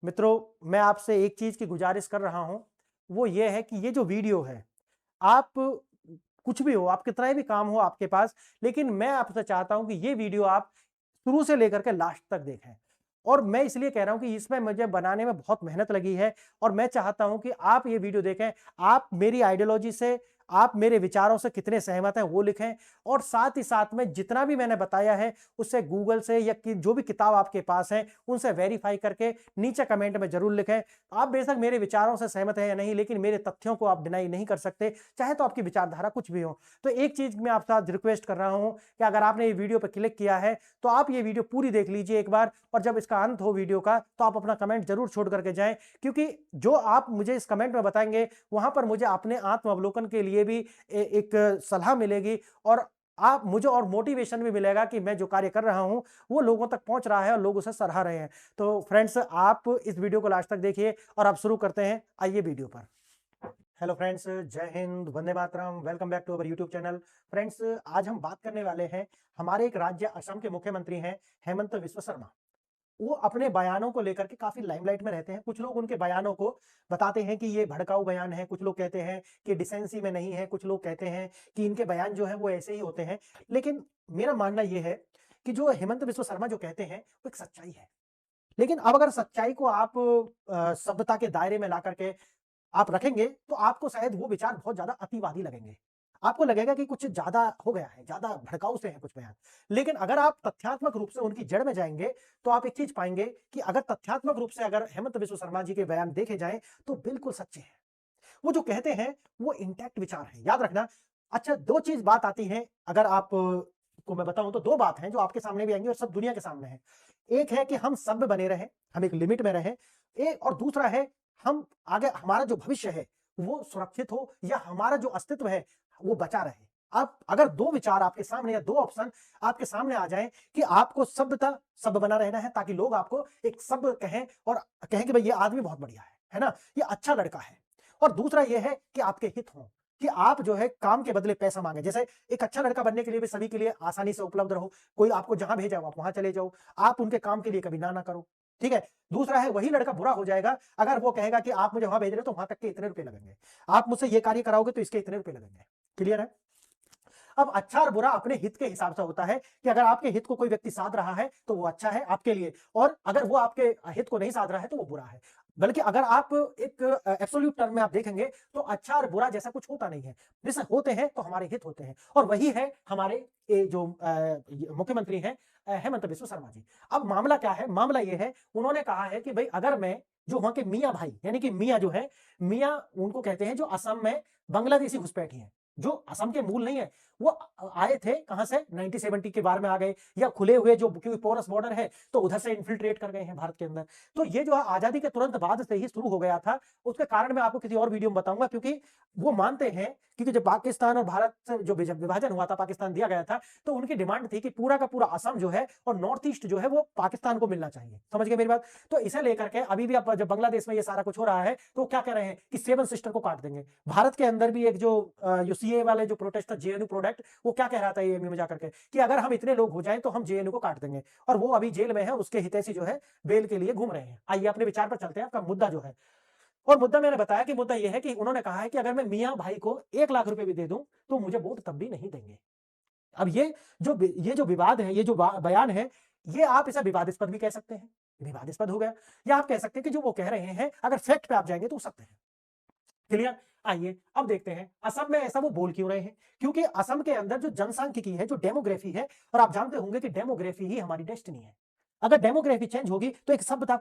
मित्रों, मैं आपसे एक चीज की गुजारिश कर रहा हूं, वो ये है कि ये जो वीडियो है, आप कुछ भी हो, आप कितना भी काम हो आपके पास, लेकिन मैं आपसे चाहता हूं कि ये वीडियो आप शुरू से लेकर के लास्ट तक देखें। और मैं इसलिए कह रहा हूं कि इसमें मुझे बनाने में बहुत मेहनत लगी है और मैं चाहता हूं कि आप ये वीडियो देखें। आप मेरी आइडियोलॉजी से, आप मेरे विचारों से कितने सहमत हैं वो लिखें, और साथ ही साथ में जितना भी मैंने बताया है उससे गूगल से या जो भी किताब आपके पास है उनसे वेरीफाई करके नीचे कमेंट में जरूर लिखें। आप बेशक मेरे विचारों से सहमत हैं या नहीं, लेकिन मेरे तथ्यों को आप डिनाई नहीं कर सकते, चाहे तो आपकी विचारधारा कुछ भी हो। तो एक चीज मैं आपसे आज रिक्वेस्ट कर रहा हूं कि अगर आपने ये वीडियो पर क्लिक किया है तो आप ये वीडियो पूरी देख लीजिए एक बार, और जब इसका अंत हो वीडियो का तो आप अपना कमेंट जरूर छोड़ करके जाएं, क्योंकि जो आप मुझे इस कमेंट में बताएंगे वहां पर मुझे अपने आत्म अवलोकन के लिए भी एक सलाह मिलेगी, और आप मुझे और मोटिवेशन भी मिलेगा कि मैं जो कार्य कर रहा हूं वो लोगों तक पहुंच रहा है और लोग उसे सराह रहे हैं। तो फ्रेंड्स, आप इस वीडियो को लास्ट तक देखिए और आप शुरू करते हैं, आइए वीडियो पर। हेलो फ्रेंड्स, जय हिंद, वंदे मातरम, welcome back to our YouTube channel. Friends, आज हम बात करने वाले हैं, हमारे एक राज्य असम के मुख्यमंत्री हैं हेमंत विश्व शर्मा। वो अपने बयानों को लेकर के काफी लाइमलाइट में रहते हैं। कुछ लोग उनके बयानों को बताते हैं कि ये भड़काऊ बयान है, कुछ लोग कहते हैं कि डिसेंसी में नहीं है, कुछ लोग कहते हैं कि इनके बयान जो है वो ऐसे ही होते हैं। लेकिन मेरा मानना यह है कि जो हेमंत विश्व शर्मा जो कहते हैं वो एक सच्चाई है। लेकिन अब अगर सच्चाई को आप सभ्यता के दायरे में ला करके आप रखेंगे तो आपको शायद वो विचार बहुत ज्यादा अतिवादी लगेंगे। आपको लगेगा कि कुछ ज्यादा हो गया है, ज्यादा भड़काऊ से हैं कुछ बयान। लेकिन अगर आप तथ्यात्मक रूप से उनकी जड़ में जाएंगे तो आप एक चीज पाएंगे कि अगर तथ्यात्मक रूप से अगर हेमंत विश्व शर्मा जी के बयान देखे जाएं तो बिल्कुल सच्चे हैं। वो जो कहते हैं वो इंटैक्ट विचार है, याद रखना। अच्छा, दो चीज बात आती है, अगर आप को मैं बताऊं तो दो बात हैं जो आपके सामने भी आएंगी और सब दुनिया के सामने है। एक है कि हम सभ्य बने रहें, हम एक लिमिट में रहें। एक और दूसरा है, हम आगे हमारा जो भविष्य है वो सुरक्षित हो या हमारा जो अस्तित्व है वो बचा रहे। आप अगर दो विचार आपके सामने या दो ऑप्शन आपके सामने आ जाएं कि आपको सभ्यता सभ्य बना रहना है ताकि लोग आपको एक सभ्य कहें और कहें कि भाई ये आदमी बहुत बढ़िया है ना, ये अच्छा लड़का है। और दूसरा ये है कि आपके हित हों, कि आप जो है काम के बदले पैसा मांगे। जैसे एक अच्छा लड़का बनने के लिए भी सभी के लिए आसानी से उपलब्ध रहो, कोई आपको जहां भेजा हो आप वहां चले जाओ, आप उनके काम के लिए कभी ना करो। ठीक है। दूसरा है, वही लड़का बुरा हो जाएगा अगर वो कहेगा कि आप मुझे वहां भेज रहे हो तो वहां तक के इतने रुपए लगेंगे, आप मुझसे ये कार्य कराओगे तो इसके इतने रुपए लगेंगे। क्लियर है। अब अच्छा और बुरा अपने हित के हिसाब से होता है कि अगर आपके हित को कोई व्यक्ति साध रहा है तो वो अच्छा है आपके लिए, और अगर वो आपके हित को नहीं साध रहा है तो वो बुरा है। बल्कि अगर आप एक एब्सोल्यूट टर्म में आप देखेंगे तो अच्छा और बुरा जैसा कुछ होता नहीं है। जैसे होते हैं तो हमारे हित होते हैं, और वही है हमारे जो मुख्यमंत्री हैं हेमंत बिस्व शर्मा जी। अब मामला क्या है, मामला ये है, उन्होंने कहा है कि भाई अगर मैं जो वहां के मियाँ भाई यानी कि मियाँ जो है, मियाँ उनको कहते हैं जो असम में बांग्लादेशी घुसपैठी हैं, जो असम के मूल नहीं है। वो आए थे कहां से, 1970 के बार में आ गए, या खुले हुए जो क्योंकि पोरस बॉर्डर है तो उधर से इन्फिल्ट्रेट कर गए हैं भारत के अंदर। तो ये जो है आजादी के तुरंत बाद से ही शुरू हो गया था। उसके कारण मैं आपको किसी और वीडियो में बताऊंगा, क्योंकि वो मानते हैं, क्योंकि जब पाकिस्तान और भारत से जो विभाजन हुआ था, पाकिस्तान दिया गया था, तो उनकी डिमांड थी कि पूरा का पूरा असम जो है और नॉर्थ ईस्ट जो है वो पाकिस्तान को मिलना चाहिए। समझ गए मेरी बात। तो इसे लेकर के अभी भी अब जब बांग्लादेश में ये सारा कुछ हो रहा है तो क्या कह रहे हैं कि सेवन सिस्टर को काट देंगे। भारत के अंदर भी एक जो सीए वाले जो प्रोटेस्ट था, जेएनयू प्रोडक्ट, वो क्या कह रहा था एएमयू में जाकर के कि अगर हम इतने लोग हो जाएं तो हम जेएनयू को काट देंगे, और वो अभी जेल में है, उसके हितैषी जो है बेल के लिए घूम रहे हैं। आइए अपने विचार पर चलते हैं, आपका मुद्दा जो है। और मुद्दा मैंने बताया कि मुद्दा यह है कि उन्होंने कहा है कि अगर मैं मियां भाई को 1 लाख रुपए भी दे दूं तो मुझे वोट तब भी नहीं देंगे। अब ये जो विवाद है, ये जो बयान है, ये आप इसे विवादास्पद भी कह सकते हैं, विवादास्पद हो गया, या आप कह सकते हैं कि जो वो कह रहे हैं अगर फैक्ट पे आप जाएंगे तो सत्य है। क्लियर। आइए अब देखते हैं असम में ऐसा वो बोल क्यों रहे हैं। क्योंकि असम के अंदर जो जनसांख्यिकी है, जो डेमोग्राफी है, और आप जानते होंगे कि डेमोग्राफी ही हमारी डेस्टिनी है। अगर डेमोग्राफी चेंज होगी तो एक सभ्यता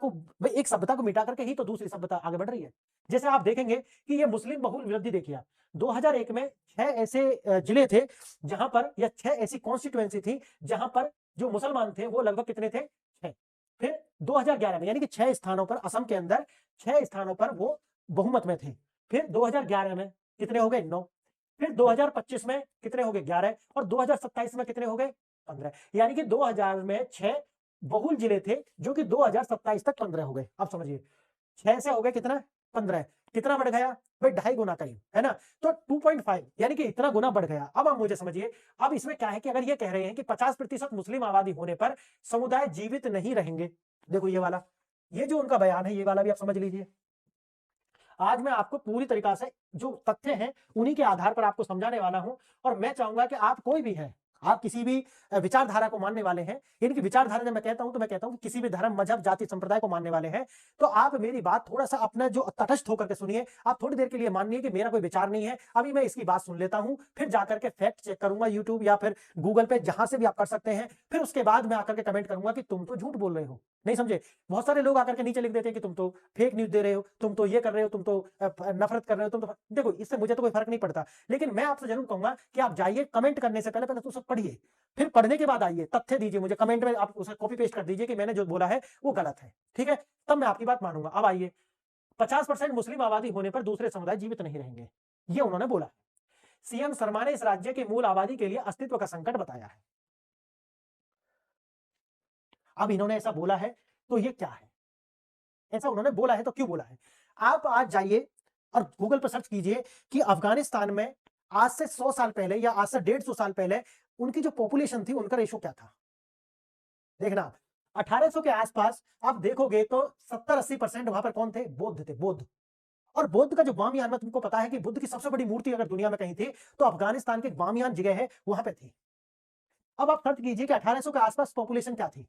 को मिटा करके ही तो दूसरी सभ्यता आगे बढ़ रही है। जैसे आप देखेंगे कि ये मुस्लिम बहुल वृद्धि देखिए आप, 2001 में 6 ऐसे जिले थे जहां पर, या 6 ऐसी कॉन्स्टिट्यूएंसी थी जहां पर जो मुसलमान थे वो लगभग कितने थे, 6। फिर 2011 में यानी कि 6 स्थानों पर, असम के अंदर 6 स्थानों पर वो बहुमत में थे। फिर 2011 में कितने हो गए, 9। फिर 2025 में कितने हो गए, 11। और 2027 में कितने हो गए, 15। यानी कि 2000 में 6 बहुल जिले थे जो कि 2027 तक 15 हो गए। अब समझिए, 6 से हो गए कितना, 15। कितना बढ़ गया भाई, 2.5 गुना करीब, है ना। तो 2.5 यानी कि इतना गुना बढ़ गया। अब आप मुझे समझिए, अब इसमें क्या है कि अगर ये कह रहे हैं कि 50% मुस्लिम आबादी होने पर समुदाय जीवित नहीं रहेंगे, देखो ये वाला, ये जो उनका बयान है, ये वाला भी आप समझ लीजिए। आज मैं आपको पूरी तरीका से जो तथ्य हैं उन्हीं के आधार पर आपको समझाने वाला हूं, और मैं चाहूंगा कि आप कोई भी हैं, आप किसी भी विचारधारा को मानने वाले हैं, इनकी विचारधारा जब मैं कहता हूं तो मैं कहता हूं कि किसी भी धर्म, मजहब, जाति, संप्रदाय को मानने वाले हैं, तो आप मेरी बात थोड़ा सा अपना जो तटस्थ होकर के सुनिए। आप थोड़ी देर के लिए मानिए कि मेरा कोई विचार नहीं है, अभी मैं इसकी बात सुन लेता हूं, फिर जाकर के फैक्ट चेक करूंगा यूट्यूब या फिर गूगल पे, जहां से भी आप कर सकते हैं, फिर उसके बाद मैं आकर के कमेंट करूंगा कि तुम तो झूठ बोल रहे हो। नहीं समझे? बहुत सारे लोग आकर के नीचे लिख देते हैं कि तुम तो फेक न्यूज दे रहे हो, तुम तो ये कर रहे हो, तुम तो नफरत कर रहे हो, तुम तो देखो, इससे मुझे तो कोई फर्क नहीं पड़ता, लेकिन मैं आपसे जरूर कहूंगा कि आप जाइए, कमेंट करने से पहले पहले तो सब पढ़िए, फिर पढ़ने के बाद आइए, तथ्य दीजिए मुझे, कमेंट में आप उसे कॉपी पेस्ट कर दीजिए कि मैंने जो बोला है वो गलत है, ठीक है? तब मैं आपकी बात मानूंगा। अब आइए, 50% मुस्लिम आबादी होने पर दूसरे समुदाय जीवित नहीं रहेंगे, ये उन्होंने बोला है। सीएम शर्मा ने इस राज्य की मूल आबादी के लिए अस्तित्व का संकट बताया है। अब इन्होंने ऐसा बोला है तो ये क्या है? ऐसा उन्होंने बोला है तो क्यों बोला है? आप आज जाइए और गूगल पर सर्च कीजिए कि अफगानिस्तान में आज से 100 साल पहले या आज से 150 साल पहले उनकी जो पॉपुलेशन थी, उनका रेशो क्या था? देखना, 1800 के आसपास आप देखोगे तो 70-80% वहां पर कौन थे? बौद्ध थे, बौद्ध। और बौद्ध का जो बामियान, में तुमको पता है कि बुद्ध की सबसे बड़ी मूर्ति अगर दुनिया में कहीं थी तो अफगानिस्तान के बामियान जगह है, वहां पे थी। अब आप सर्च कीजिए कि 1800 के आसपास पॉपुलेशन क्या थी,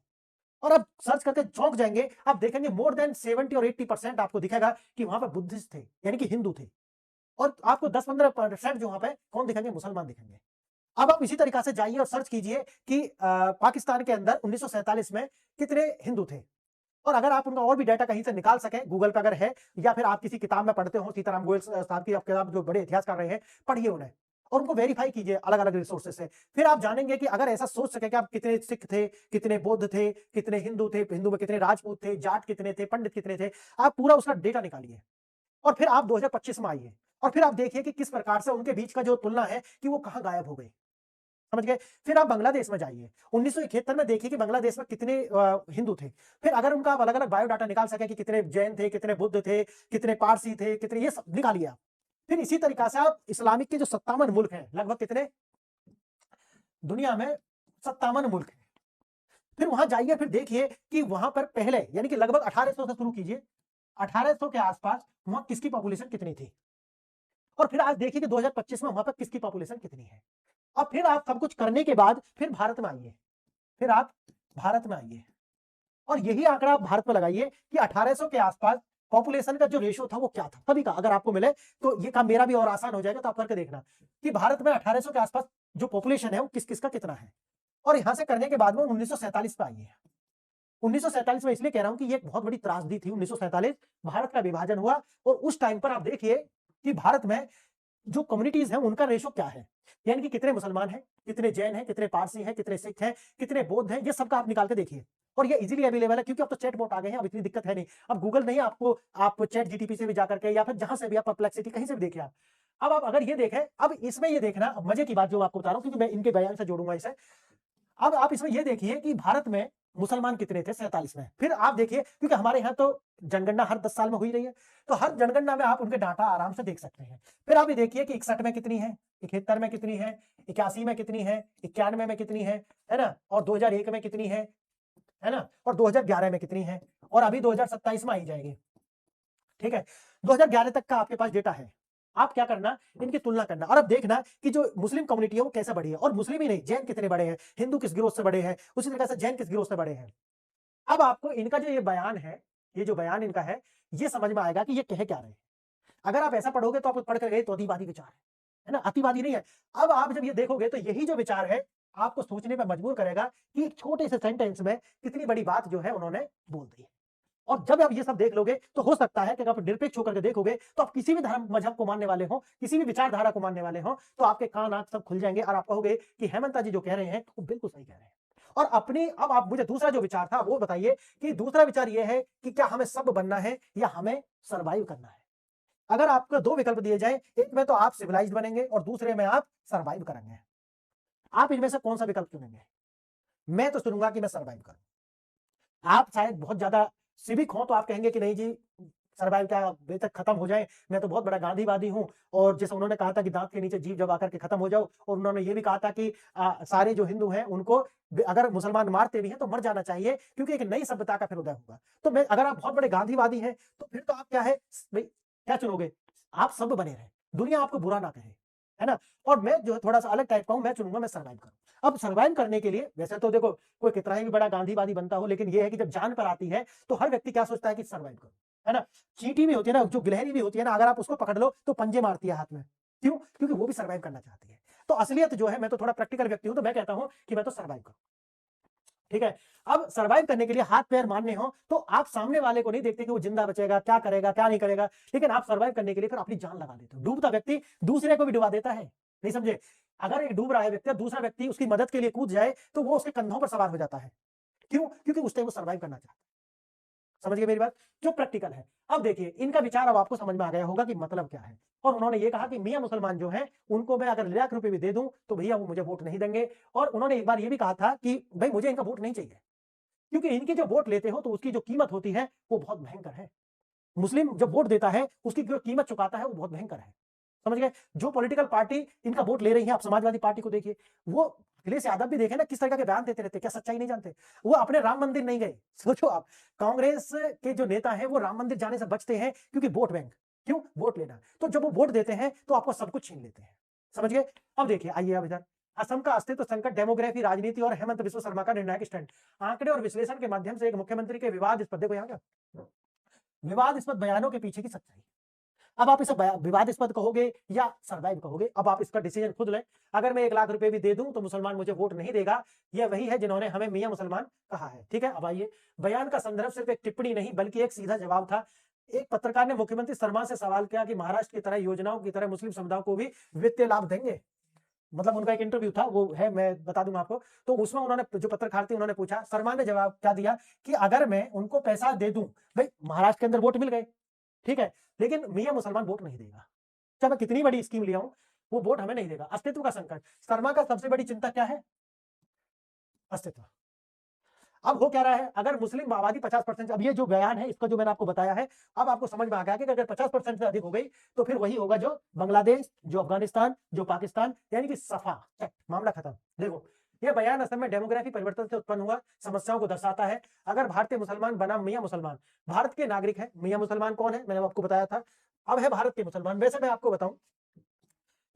और आप सर्च करके चौंक जाएंगे। आप देखेंगे मोर देन 70 और 80% आपको दिखेगा कि वहां पर बुद्धिस्ट थे, यानी कि हिंदू थे, और आपको 10-15% जो वहां पे कौन दिखेंगे? मुसलमान दिखेंगे। अब आप इसी तरीका से जाइए और सर्च कीजिए कि पाकिस्तान के अंदर 1947 में कितने हिंदू थे, और अगर आप उनका और भी डाटा कहीं से निकाल सकें, गूगल पे अगर है, या फिर आप किसी किताब में पढ़ते हो, सीताराम गोयल साहब की किताब, जो बड़े इतिहास कर रहे हैं, पढ़िए उन्हें और उनको वेरीफाई कीजिए अलग अलग रिसोर्सेज से। फिर आप जानेंगे कि अगर ऐसा सोच सके कि आप कितने सिख थे, कितने बौद्ध थे, कितने हिंदू थे, हिंदू में कितने राजपूत थे, जाट कितने थे, पंडित कितने थे, आप पूरा उसका डेटा निकालिए, और फिर आप 2025 में आइए, और फिर आप देखिए कि किस प्रकार से उनके बीच का जो तुलना है कि वो कहां गायब हो गई। समझ गए? फिर आप बांग्लादेश में जाइए, 1971 में देखिए कि बांग्लादेश में कितने हिंदू थे। फिर अगर उनका आप अलग अलग बायोडाटा निकाल सके कि कितने जैन थे, कितने बुद्ध थे, कितने पारसी थे, कितने, ये सब निकालिए आप। फिर इसी तरीका से आप इस्लामिक के जो 57 मुल्क हैं, लगभग कितने दुनिया में? 57 मुल्क हैं। फिर वहां जाइए, फिर देखिए कि वहां पर पहले, यानी कि लगभग 1800 से शुरू कीजिए, 1800 के आसपास वहां किसकी पॉपुलेशन कितनी थी, और फिर आज देखिए कि 2025 में वहां पर किसकी पॉपुलेशन कितनी है। अब फिर आप सब कुछ करने के बाद फिर भारत में आइए, फिर आप भारत में आइए, और यही आंकड़ा आप भारत में लगाइए कि 1800 के आसपास पॉपुलेशन का जो रेशियो था वो क्या था सभी का। अगर आपको मिले तो ये काम मेरा भी और आसान हो जाएगा, तो आप करके देखना कि भारत में 1800 के आसपास जो पॉपुलेशन है वो किस किस का कितना है। और यहां से करने के बाद में 1947 पे आइए। 1947 में इसलिए कह रहा हूं कि ये एक बहुत बड़ी त्रासदी थी 1947, भारत का विभाजन हुआ, और उस टाइम पर आप देखिए कि भारत में जो कम्युनिटीज हैं उनका रेशो क्या है, यानी कि कितने मुसलमान हैं, कितने जैन हैं, कितने पारसी हैं, कितने सिख हैं, कितने बौद्ध हैं, ये सबका आप निकाल के देखिए। और ये इजीली अवेलेबल है, क्योंकि अब तो चैट बोट आ गए हैं, अब इतनी दिक्कत है नहीं। अब गूगल नहीं, आपको आप चैट जीटीपी से भी जाकर के, या फिर जहां से भी आप, परप्लेक्सिटी, कहीं से भी देखिए आप। अब आप अगर ये देखें, अब इसमें ये देखना, अब मजे की बात जो मैं आपको बता रहा हूं, क्योंकि मैं इनके बयान से जोड़ूंगा इसे। अब आप इसमें ये देखिए कि भारत में मुसलमान कितने थे 47 में। फिर आप देखिए, क्योंकि हमारे यहाँ तो जनगणना हर 10 साल में हुई रही है, तो हर जनगणना में आप उनके डाटा आराम से देख सकते हैं। फिर आप ये देखिए कि 61 में कितनी है, 71 में कितनी है, 81 में कितनी है, 91 में कितनी है ना, और 2001 में कितनी है ना, और 2011 में कितनी है, और अभी 2027 में आई जाएगी। ठीक है, 2011 तक का आपके पास डेटा है। आप क्या करना, इनकी तुलना करना, और अब देखना कि जो मुस्लिम कम्युनिटी है वो कैसे बढ़ी है, और मुस्लिम ही नहीं, जैन कितने बड़े हैं, हिंदू किस गिरोह से बड़े हैं, उसी तरह से जैन किस गिरोह से बड़े हैं। अब आपको इनका जो ये बयान है, ये जो बयान इनका है, ये समझ में आएगा कि ये कह क्या रहे हैं। अगर आप ऐसा पढ़ोगे तो आप पढ़ कर गए तो अतिवादी विचार है ना, अतिवादी नहीं है। अब आप जब ये देखोगे तो यही जो विचार है आपको सोचने पर मजबूर करेगा कि एक छोटे से सेंटेंस में कितनी बड़ी बात जो है उन्होंने बोल दी है। और जब आप ये सब देख लोगे तो हो सकता है कि अगर आप निरपेक्ष होकर के देखोगे, तो आप किसी भी धर्म मजहब को मानने वाले हो, किसी भी विचारधारा को मानने वाले हो, तो आपके कान आंख सब खुल जाएंगे, और आप कहोगे कि हेमंता जी जो कह रहे हैं वो बिल्कुल सही कह रहे हैं। और अपनी, अब आप मुझे दूसरा जो विचार था वो बताइए कि दूसरा विचार ये है कि क्या हमें सब बनना है या हमें सर्वाइव करना है। अगर आपको दो विकल्प दिए जाए, एक में तो आप सिविलाइज्ड बनेंगे और दूसरे में आप सर्वाइव करेंगे, आप इनमें से कौन सा विकल्प चुनेंगे? मैं तो चुनूंगा कि मैं सर्वाइव करूं। आप शायद बहुत ज्यादा सिविक हो तो आप कहेंगे कि नहीं जी, सर्वाइव क्या बेशक खत्म हो जाए, मैं तो बहुत बड़ा गांधीवादी हूँ। और जैसे उन्होंने कहा था कि दांत के नीचे जीभ दबा करके खत्म हो जाओ, और उन्होंने ये भी कहा था कि सारे जो हिंदू हैं उनको अगर मुसलमान मारते भी हैं तो मर जाना चाहिए, क्योंकि एक नई सभ्यता का फिर उदय होगा। तो मैं, अगर आप बहुत बड़े गांधीवादी हैं तो फिर तो आप क्या है भाई, क्या चुनोगे? आप सब बने रहे, दुनिया आपको बुरा ना कहे, है ना। और मैं जो है थोड़ा सा अलग टाइप का हूं, मैं चुनूंगा मैं सर्वाइव करूं। अब सर्वाइव करने के लिए वैसे तो देखो कोई कितना ही बड़ा गांधीवादी बनता हो, लेकिन ये है कि जब जान पर आती है तो हर व्यक्ति क्या सोचता है कि सर्वाइव करो, है ना। चींटी भी होती है ना, जो गिलहरी भी होती है ना, अगर आप उसको पकड़ लो तो पंजे मारती है हाथ में, क्यों? क्योंकि वो भी सर्वाइव करना चाहती है। तो असलियत जो है, मैं तो थोड़ा प्रैक्टिकल व्यक्ति हूं, तो मैं कहता हूं कि मैं तो सर्वाइव करूं, ठीक है। अब सर्वाइव करने के लिए हाथ पैर मारने हो तो आप सामने वाले को नहीं देखते कि वो जिंदा बचेगा, क्या करेगा क्या नहीं करेगा, लेकिन आप सर्वाइव करने के लिए फिर अपनी जान लगा देते हो। डूबता व्यक्ति दूसरे को भी डुबा देता है, नहीं समझे। अगर एक डूब रहा है व्यक्ति, दूसरा व्यक्ति उसकी मदद के लिए कूद जाए तो वो उसके कंधों पर सवार हो जाता है, क्यों? क्योंकि उस टाइम वो सर्वाइव करना चाहता है। समझ गए मेरी बात, जो प्रैक्टिकल है। अब देखिए इनका विचार अब आपको समझ में आ गया होगा कि मतलब क्या है। और उन्होंने ये कहा कि मियां मुसलमान जो हैं उनको मैं अगर लाख रुपए भी दे दूं तो भैया वो मुझे वोट नहीं देंगे। और उन्होंने एक बार ये भी कहा था कि भाई मुझे इनका वोट नहीं चाहिए, क्योंकि इनके जो वोट लेते हो तो उसकी जो कीमत होती है वो बहुत भयंकर है। मुस्लिम जब वोट देता है उसकी जो कीमत चुकाता है वो बहुत भयंकर है, समझ गए। जो पॉलिटिकल पार्टी इनका वोट ले रही है, आप समाजवादी पार्टी को देखिए, वो अखिलेश यादव भी देखे ना किस तरह के बयान देते रहते, क्या सच्चाई नहीं जानते? वो अपने राम मंदिर नहीं गए, सोचो आप। कांग्रेस के जो नेता हैं वो राम मंदिर जाने से बचते हैं, क्योंकि वोट बैंक, क्यों? वोट लेना। तो जब वो वोट देते हैं तो आपको सब कुछ छीन लेते हैं, समझ गए। अब देखिए, आइए अब इधर असम का अस्तित्व संकट, डेमोग्राफी, राजनीति और हेमंत बिस्व शर्मा का निर्णायक स्टैंड। आंकड़े और विश्लेषण के माध्यम से एक मुख्यमंत्री के विवादित, देखो यहाँ क्या विवादास्पद बयानों के पीछे की सच्चाई। अब आप इसे विवादास्पद कहोगे या सर्वाइव कहोगे, अब आप इसका डिसीजन खुद लें। अगर मैं 1 लाख रुपए भी दे दूं तो मुसलमान मुझे वोट नहीं देगा, यह वही है जिन्होंने हमें मियां मुसलमान कहा है, ठीक है। अब आइए, बयान का संदर्भ सिर्फ एक टिप्पणी नहीं बल्कि एक सीधा जवाब था। एक पत्रकार ने मुख्यमंत्री शर्मा से सवाल किया कि महाराष्ट्र की तरह योजनाओं की तरह मुस्लिम समुदाय को भी वित्तीय लाभ देंगे। मतलब उनका एक इंटरव्यू था, वो है, मैं बता दूंगा आपको। तो उसमें उन्होंने, जो पत्रकार थे, उन्होंने पूछा, शर्मा ने जवाब क्या दिया कि अगर मैं उनको पैसा दे दूं, भाई महाराष्ट्र के अंदर वोट मिल गए, ठीक है, लेकिन मियां मुसलमान वोट नहीं देगा, चाहे मैं कितनी बड़ी स्कीम ले आऊं, वो वोट हमें नहीं देगा। अस्तित्व का संकट, शर्मा का सबसे बड़ी चिंता क्या है? अस्तित्व। अब हो क्या रहा है, अगर मुस्लिम आबादी 50%, अब ये जो बयान है इसका जो मैंने आपको बताया है, अब आपको समझ में आ गया कि अगर 50% से अधिक हो गई तो फिर वही होगा जो बांग्लादेश, जो अफगानिस्तान, जो पाकिस्तान, यानी कि सफा चट, मामला खत्म। देखो, यह बयान असम में डेमोग्राफी परिवर्तन से उत्पन्न हुआ समस्याओं को दर्शाता है। अगर भारतीय मुसलमान बनाम मियां मुसलमान, भारत के नागरिक है, मियां मुसलमान कौन है, मैंने आपको बताया था। अब है भारत के मुसलमान। वैसे मैं आपको बताऊं,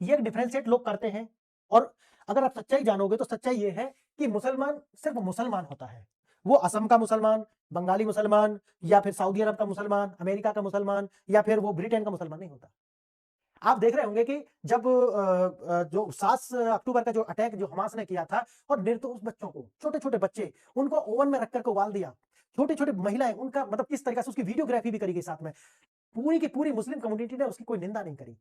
ये एक डिफरेंशिएट लोग करते हैं। और अगर आप सच्चाई जानोगे तो सच्चाई ये है कि मुसलमान सिर्फ मुसलमान होता है। वो असम का मुसलमान, बंगाली मुसलमान, या फिर सऊदी अरब का मुसलमान, अमेरिका का मुसलमान, या फिर वो ब्रिटेन का मुसलमान नहीं होता। आप देख रहे होंगे कि जब जो 7 अक्टूबर का जो अटैक जो हमास ने किया था, और निर्दोष बच्चों को, छोटे छोटे बच्चे, उनको ओवन में रखकर के उबाल दिया, छोटे छोटे महिलाएं, उनका मतलब किस तरीके से उसकी वीडियोग्राफी भी करी गई साथ में, पूरी की पूरी मुस्लिम कम्युनिटी ने उसकी कोई निंदा नहीं करी।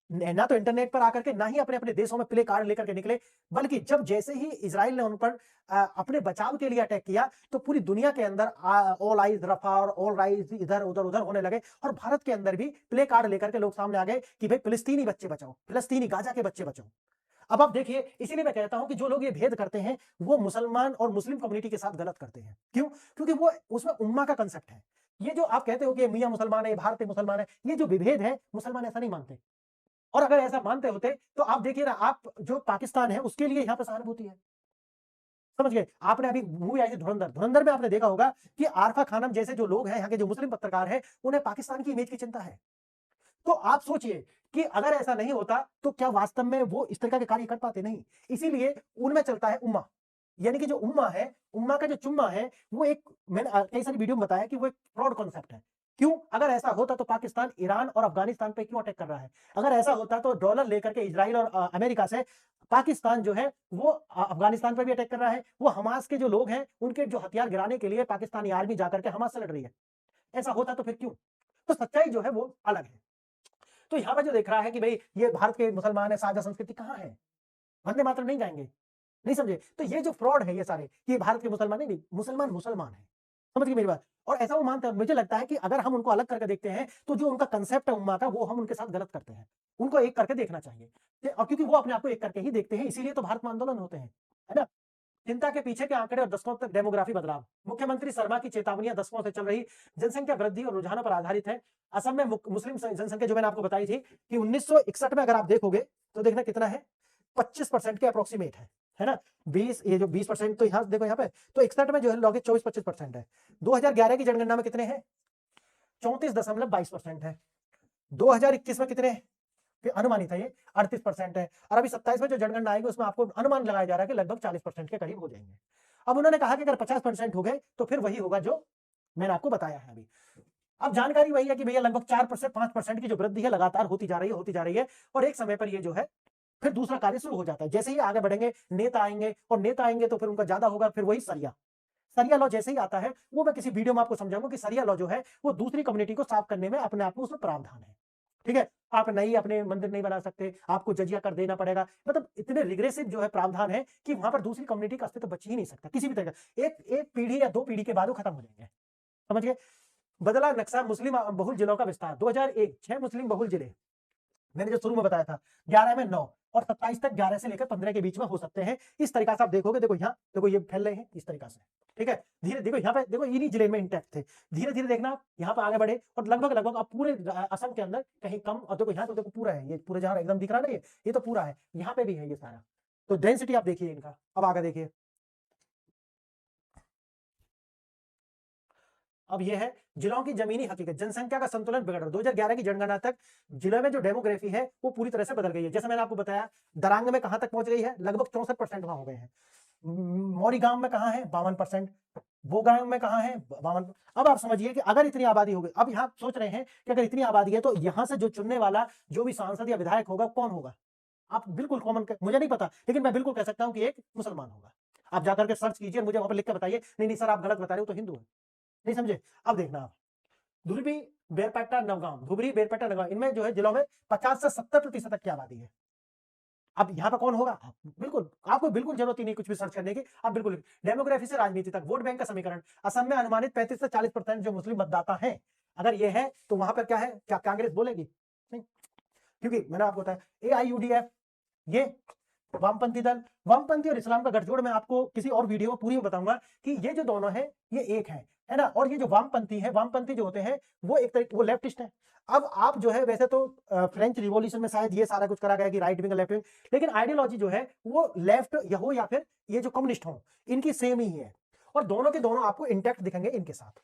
ना तो इंटरनेट पर आकर के, ना ही अपने अपने देशों में प्ले कार्ड लेकर के निकले, बल्कि जब जैसे ही इजराइल ने उन पर अपने बचाव के लिए अटैक किया तो पूरी दुनिया के अंदर ऑल आइज रफा और ऑल राइज इधर उधर उधर होने लगे। और भारत के अंदर भी प्ले कार्ड लेकर के लोग सामने आ गए कि भाई फिलिस्तीनी बच्चे बचाओ, फिलिस्तीनी गाजा के बच्चे बचाओ। अब आप देखिए, इसीलिए मैं कहता हूं कि जो लोग ये भेद करते हैं वो मुसलमान और मुस्लिम कम्युनिटी के साथ गलत करते हैं। क्यों? क्योंकि वो उसमें उम्मा का कंसेप्ट है। ये जो आप कहते हो कि मियां मुसलमान है, भारतीय मुसलमान है, ये जो विभेद है, मुसलमान ऐसा नहीं मानते। और अगर ऐसा मानते होते तो आप देखिए ना, आप जो पाकिस्तान है उसके लिए यहाँ पे सहानुभूति है, समझ गए। आपने अभी मूवी आई थी धुरंधर, धुरंधर में आपने देखा होगा कि आरफा खानम जैसे जो लोग हैं, यहाँ के जो मुस्लिम पत्रकार हैं, उन्हें पाकिस्तान की इमेज की चिंता है। तो आप सोचिए कि अगर ऐसा नहीं होता तो क्या वास्तव में वो इस तरह के कार्य कर पाते? नहीं। इसीलिए उनमें चलता है उम्मा, यानी कि जो उम्मा है, उम्मा का जो चुम्मा है, वो एक, मैंने कई सारी वीडियो में बताया कि वो एक फ्रॉड कॉन्सेप्ट है। क्यों? अगर ऐसा होता तो पाकिस्तान ईरान और अफगानिस्तान पे क्यों अटैक कर रहा है? अगर ऐसा होता तो डॉलर लेकर के इजराइल और अमेरिका से पाकिस्तान जो है वो अफगानिस्तान पर भी अटैक कर रहा है। वो हमास के जो लोग हैं उनके जो हथियार गिराने के लिए पाकिस्तानी आर्मी जाकर के हमास से लड़ रही है। ऐसा होता तो फिर क्यों? तो सच्चाई जो है वो अलग है। तो यहाँ पे जो देख रहा है कि भाई ये भारत के मुसलमान है, साझा संस्कृति, कहाँ है? वंदे मातरम नहीं गाएंगे, नहीं समझे। तो ये जो फ्रॉड है ये सारे, कि भारत के मुसलमान नहीं, मुसलमान मुसलमान है, समझ गए मेरी बात। और ऐसा वो मानते हैं। मुझे लगता है कि अगर हम उनको अलग करके देखते हैं तो जो उनका कंसेप्ट है उम्मा का, वो हम उनके साथ गलत करते हैं। उनको एक करके देखना चाहिए, और क्योंकि वो अपने आप को एक करके ही देखते हैं, इसीलिए तो भारत में आंदोलन होते हैं, है ना। चिंता के पीछे के आंकड़े और दशकों तक डेमोग्राफी बदलाव। मुख्यमंत्री शर्मा की चेतावनियां दशकों से चल रही जनसंख्या वृद्धि और रुझानों पर आधारित है। असम में मुस्लिम जनसंख्या जो मैंने आपको बताई थी कि 1961 में अगर आप देखोगे तो देखना कितना है, 25% के अप्रोक्सीमेट है ना। 20, ये जो 20% तो यहाँ देखो यहाँ पे, तो 61 में जो है लोग 24-25% है। 2011 की जनगणना में कितने हैं, 34.22% है। 2021 में कितने हैं, अनुमानित है ये 38% है। और अभी 27 में जो जनगणना आएगी उसमें आपको अनुमान लगाया जा रहा है कि लगभग 40% के करीब हो जाएंगे। अब उन्होंने कहा कि अगर 50% हो गए तो फिर वही होगा जो मैंने आपको बताया है अभी। अब जानकारी वही है कि भैया लगभग 4% 5% की जो वृद्धि है लगातार होती जा रही है और एक समय पर ये जो है फिर दूसरा कार्य शुरू हो जाता है। जैसे ही आगे बढ़ेंगे नेता आएंगे, और नेता आएंगे तो फिर उनका ज्यादा होगा, फिर वही सरिया लॉ जैसे ही आता है, वो मैं किसी वीडियो में आपको समझाऊंगा कि सरिया लॉ जो है वो दूसरी कम्युनिटी को साफ करने में अपने आप में उसमें प्रावधान है। ठीक है, आप नई अपने मंदिर नहीं बना सकते, आपको जजिया कर देना पड़ेगा, मतलब इतने रिग्रेसिव जो है प्रावधान है कि वहां पर दूसरी कम्युनिटी का अस्तित्व बच ही नहीं सकता किसी भी तरह। एक पीढ़ी या 2 पीढ़ी के बाद वो खत्म हो जाएंगे, समझ गए। बदला नक्शा मुस्लिम बहुल जिलों का विस्तार। 2001 6 मुस्लिम बहुल जिले, मैंने जो शुरू में बताया था 11 में 9 और 27 तक 11 से लेकर 15 के बीच में हो सकते हैं। इस तरीका से आप देखोगे, देखो यहाँ देखो ये फैल रहे हैं इस तरीका से। ठीक है, धीरे देखो यहाँ पे देखो इन्हीं जिले में इंटैक्ट थे, धीरे धीरे देखना यहाँ पे आगे बढ़े और लगभग अब पूरे असम के अंदर कहीं कम, और देखो यहाँ तो देखो पूरा है, ये पूरे जहाँ एकदम दिख रहा है ना, ये तो पूरा है, यहाँ पे भी है ये सारा। तो डेंसिटी आप देखिए इनका। अब आगे देखिए, अब ये है जिलों की जमीनी हकीकत। जनसंख्या का संतुलन बिगड़ रहा है। 2011 की जनगणना तक जिले में जो डेमोग्राफी है वो पूरी तरह से बदल गई है। जैसे मैंने आपको बताया दरांग में कहां तक पहुंच गई है, लगभग 64% वहां हो गए हैं। मौरीगांव में कहां है 52%, बोगांव में कहां है 52। अब आप समझिए कि अगर इतनी आबादी हो गई, अब यहाँ सोच रहे हैं कि अगर इतनी आबादी है तो यहां से जो चुनने वाला जो भी सांसद या विधायक होगा कौन होगा। आप बिल्कुल कॉमन, मुझे नहीं पता, लेकिन मैं बिल्कुल कह सकता हूं कि एक मुसलमान होगा। आप जाकर के सर्च कीजिए, मुझे वहां पर लिख के बताइए, नहीं नहीं सर आप गलत बता रहे हो, तो हिंदू है। नहीं समझे। अब देखना आप धुबरी बेरपेटा नवगांव, धुबरी बेरपेटा नवगांव, इनमें जो है जिलों में 50 से 70% तक की आबादी है। अब यहाँ पर कौन होगा, बिल्कुल आपको बिल्कुल जरूरत ही नहीं कुछ भी सर्च करने की, आप बिल्कुल डेमोग्राफी से राजनीति तक वोट बैंक का समीकरण। असम में अनुमानित 35 से 40% जो मुस्लिम मतदाता हैं, अगर ये है तो वहां पर क्या है, क्या कांग्रेस बोलेगी, नहीं, क्योंकि मैंने आपको बताया AIUDF ये वामपंथी दल, वामपंथी और इस्लाम का गठजोड़ मैं आपको किसी और वीडियो में पूरी में बताऊंगा कि ये जो दोनों है ये एक है ना। और ये जो वामपंथी है, वामपंथी जो होते हैं वो एक तरीके वो लेफ्टिस्ट है। अब आप जो है वैसे तो फ्रेंच रिवॉल्यूशन में शायद ये सारा कुछ करा गया कि राइट विंग लेफ्ट विंग, लेकिन आइडियोलॉजी जो है वो लेफ्ट हो या फिर ये जो कम्युनिस्ट हो, इनकी सेम ही है। और दोनों के दोनों आपको इंटैक्ट दिखेंगे इनके साथ,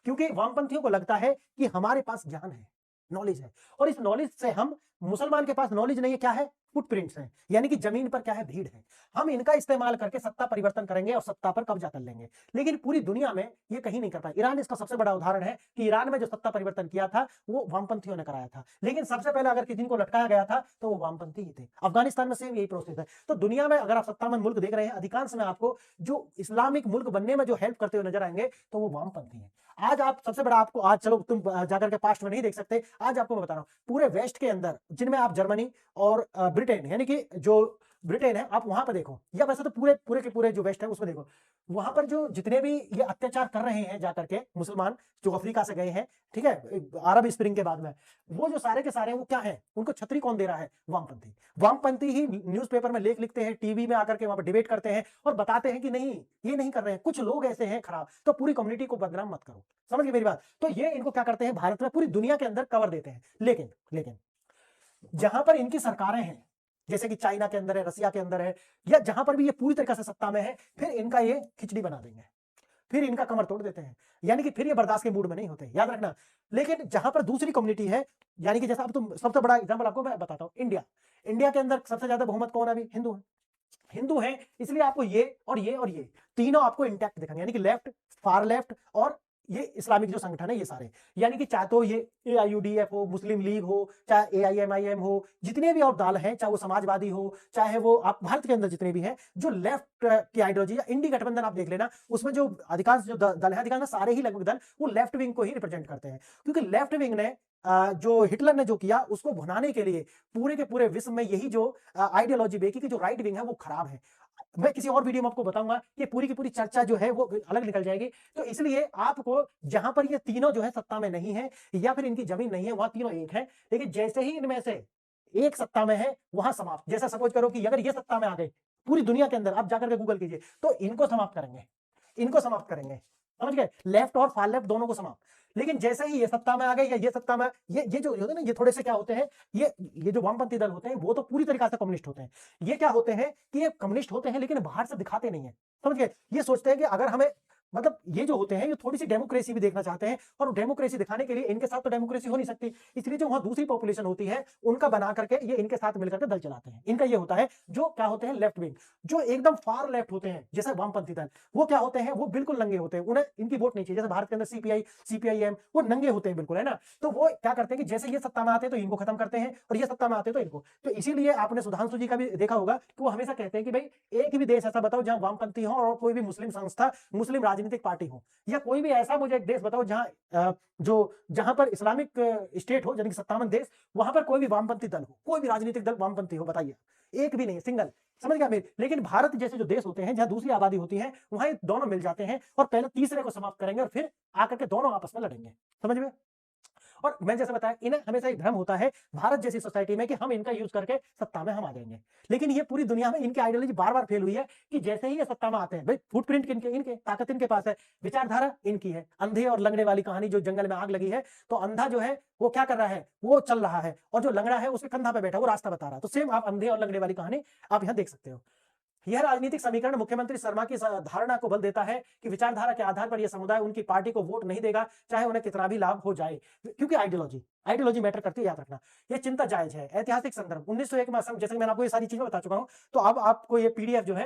क्योंकि वामपंथियों को लगता है कि हमारे पास ज्ञान है, नॉलेज है, और इस नॉलेज से हम, मुसलमान के पास नॉलेज नहीं है, क्या है, फुटप्रिंट्स हैं, यानी कि जमीन पर क्या है, भीड़ है, हम इनका इस्तेमाल करके सत्ता परिवर्तन करेंगे और सत्ता पर कब्जा कर लेंगे। लेकिन पूरी दुनिया में ये कहीं नहीं कर पाए। ईरान इसका सबसे बड़ा उदाहरण है कि ईरान में जो सत्ता परिवर्तन किया था वो वामपंथियों ने कराया था, लेकिन सबसे पहले अगर किसी को लटकाया गया था तो वो वामपंथी ही थे। अफगानिस्तान में सेम यही प्रोसेस है। तो दुनिया में अगर आप सत्तामंद मुल्क देख रहे हैं, अधिकांश में आपको जो इस्लामिक मुल्क बनने में जो हेल्प करते हुए नजर आएंगे तो वो वामपंथी है। आज आप सबसे बड़ा, आपको आज चलो तुम जाकर के पास्ट में नहीं देख सकते, आज आपको मैं बता रहा हूं पूरे वेस्ट के अंदर, जिनमें आप जर्मनी और ब्रिटेन, यानी कि जो ब्रिटेन है आप वहां पर देखो, या वैसे तो पूरे पूरे के पूरे जो वेस्ट है उसमें देखो, वहां पर जो जितने भी ये अत्याचार कर रहे हैं जाकर के मुसलमान जो अफ्रीका से गए हैं, ठीक है, अरब स्प्रिंग के बाद में, वो जो सारे के सारे वो क्या है, उनको छतरी कौन दे रहा है, वामपंथी। वामपंथी ही न्यूज़पेपर में लेख लिखते हैं, टीवी में आकर के वहां पर डिबेट करते हैं और बताते हैं कि नहीं ये नहीं कर रहे हैं, कुछ लोग ऐसे हैं खराब, तो पूरी कम्युनिटी को बदनाम मत करो। समझ गए मेरी बात। तो ये इनको क्या करते हैं, भारत में पूरी दुनिया के अंदर कवर देते हैं। लेकिन जहां पर इनकी सरकारें हैं, जैसे कि चाइना के अंदर है, रसिया के अंदर है, या जहां पर भी ये पूरी तरीके से सत्ता में है, फिर इनका ये खिचड़ी बना देंगे, फिर इनका कमर तोड़ देते हैं, यानी कि फिर ये बर्दाश्त के मूड में नहीं होते, याद रखना। लेकिन जहां पर दूसरी कम्युनिटी है, यानी कि जैसा अब तुम, सबसे बड़ा एग्जांपल आपको मैं बताता हूं, इंडिया के अंदर सबसे ज्यादा बहुमत कौन है अभी, हिंदू है, इसलिए आपको ये और ये और ये तीनों आपको इंटैक्ट दिखेंगे, यानी कि लेफ्ट, फार लेफ्ट और ये इस्लामिक जो संगठन है ये सारे, यानी कि चाहे तो ये AIUDF हो, मुस्लिम लीग हो, चाहे AIMIM हो, जितने भी और दल हैं, चाहे वो समाजवादी हो, चाहे वो आप भारत के अंदर जितने भी हैं जो लेफ्ट की आइडियोलॉजी, या इंडी गठबंधन आप देख लेना, उसमें जो अधिकांश जो दल है, अधिकांश सारे ही लगभग दल वो लेफ्ट विंग को ही रिप्रेजेंट करते हैं, क्योंकि लेफ्ट विंग ने जो हिटलर ने जो किया उसको भुनाने के लिए पूरे के पूरे विश्व में यही जो आइडियोलॉजी बेकी कि जो राइट विंग है वो खराब है। मैं किसी और वीडियो में आपको बताऊंगा कि पूरी की पूरी चर्चा जो है वो अलग निकल जाएगी। तो इसलिए आपको जहां पर ये तीनों जो है सत्ता में नहीं है या फिर इनकी जमीन नहीं है, वहां तीनों एक है, लेकिन जैसे ही इनमें से एक सत्ता में है वहां समाप्त। जैसा सपोज करो कि अगर ये सत्ता में आ गए पूरी दुनिया के अंदर आप जाकर के गूगल कीजिए, तो इनको समाप्त करेंगे, इनको समाप्त करेंगे, समझ गए, लेफ्ट और फार लेफ्ट दोनों को समाप्त। लेकिन जैसे ही ये सत्ता में आ गए या ये सत्ता में, ये जो होते हैं ना, ये थोड़े से क्या होते हैं, ये जो वामपंथी दल होते हैं वो तो पूरी तरीके से कम्युनिस्ट होते हैं। ये क्या होते हैं कि ये कम्युनिस्ट होते हैं लेकिन बाहर से दिखाते नहीं है, समझ गए। ये सोचते हैं कि अगर हमें, मतलब ये जो होते हैं ये थोड़ी सी डेमोक्रेसी भी देखना चाहते हैं, और डेमोक्रेसी दिखाने के लिए इनके साथ तो डेमोक्रेसी हो नहीं सकती, इसलिए जो वहां दूसरी पॉपुलेशन होती है उनका बना करके ये इनके साथ मिलकर के दल चलाते हैं। इनका ये होता है, जो क्या होते हैं लेफ्ट विंग, जो एकदम फार लेफ्ट होते हैं जैसे वामपंथी दल, वो क्या होते हैं, वो बिल्कुल नंगे होते हैं, उन्हें इनकी वोट नहीं चाहिए। जैसे भारत के अंदर सीपीआई, सीपीआईएम, वो नंगे होते हैं बिल्कुल, है ना। तो वो क्या करते हैं कि जैसे ये सत्ता में आते हैं तो इनको खत्म करते हैं, और ये सत्ता में आते हैं तो इनको। तो इसीलिए आपने सुधांशु जी का भी देखा होगा कि वो हमेशा कहते हैं कि भाई एक भी देश ऐसा बताओ जहां वामपंथी हो और कोई भी मुस्लिम संस्था, मुस्लिम राजनीतिक पार्टी हो, या कोई भी ऐसा मुझे एक देश बताओ जहां जहां पर इस्लामिक स्टेट हो, यानी कि 57 देश, वहां पर कोई भी वामपंथी दल हो, कोई भी राजनीतिक दल वामपंथी हो, बताइए, एक भी नहीं, सिंगल, समझ गया मेरे। लेकिन भारत जैसे जो देश होते हैं जहां दूसरी आबादी होती है, वहां ये दोनों मिल जाते हैं और पहले तीसरे को समाप्त करेंगे और फिर आकर के दोनों आपस में लड़ेंगे, समझ में। और मैं जैसे बताया, इन्हें हमेशा एक भ्रम होता है भारत जैसी सोसाइटी में कि हम इनका यूज करके सत्ता में हम आ जाएंगे, लेकिन ये पूरी दुनिया में इनकी आइडियोलॉजी बार बार फेल हुई है कि जैसे ही ये सत्ता में आते हैं, भाई फुटप्रिंट इनके, इनके ताकत इनके पास है, विचारधारा इनकी है। अंधे और लंगड़े वाली कहानी, जो जंगल में आग लगी है, तो अंधा जो है वो क्या कर रहा है, वो चल रहा है, और जो लंगड़ा है उसके कंधा पे बैठा, वो रास्ता बता रहा है। तो सेम आप अंधे और लंगड़े वाली कहानी आप यहाँ देख सकते हो। यह राजनीतिक समीकरण मुख्यमंत्री शर्मा की धारणा को बल देता है कि विचारधारा के आधार पर यह समुदाय उनकी पार्टी को वोट नहीं देगा, चाहे उन्हें कितना भी लाभ हो जाए, क्योंकि आइडियोलॉजी मैटर करती है, याद रखना। यह चिंता जायज है। ऐतिहासिक संदर्भ 1901 में असम, जैसे कि मैंने आपको ये सारी चीजें बता चुका हूं, तो अब आपको ये पीडीएफ जो है,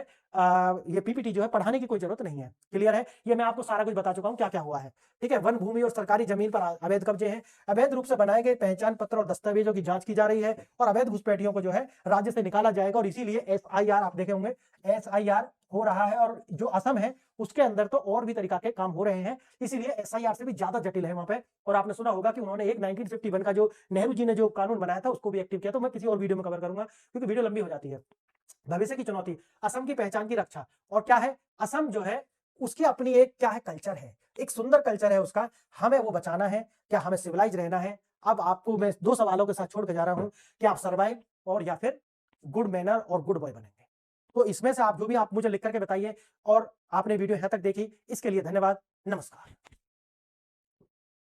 ये पीपीटी जो है, पढ़ाने की कोई जरूरत नहीं है, क्लियर है। ये मैं आपको सारा कुछ बता चुका हूं क्या क्या हुआ है, ठीक है। वन भूमि और सरकारी जमीन पर अवैध कब्जे हैं, अवैध रूप से बनाए गए पहचान पत्र और दस्तावेजों की जांच की जा रही है, और अवैध घुसपैठियों को जो है राज्य से निकाला जाएगा, और इसीलिए एसआईआर, आप देखे होंगे एसआईआर हो रहा है। और जो असम है उसके अंदर तो और भी तरीका के काम हो रहे हैं, इसीलिए एसआईआर से भी ज्यादा जटिल है वहां पे। और आपने सुना होगा कि उन्होंने एक 1951 का जो नेहरू जी ने जो कानून बनाया था उसको भी एक्टिव किया, तो मैं किसी और वीडियो में कवर करूंगा क्योंकि वीडियो लंबी हो जाती है। भविष्य की चुनौती, असम की पहचान की रक्षा, और क्या है, असम जो है उसकी अपनी एक क्या है, कल्चर है, एक सुंदर कल्चर है उसका, हमें वो बचाना है। क्या हमें सिविलाइज रहना है? अब आपको मैं दो सवालों के साथ छोड़ के जा रहा हूं कि आप सर्वाइव और या फिर गुड मैनर और गुड बॉय बनेंगे। तो इसमें से आप जो भी आप मुझे लिख करके बताइए। और आपने वीडियो यहां तक देखी, इसके लिए धन्यवाद, नमस्कार।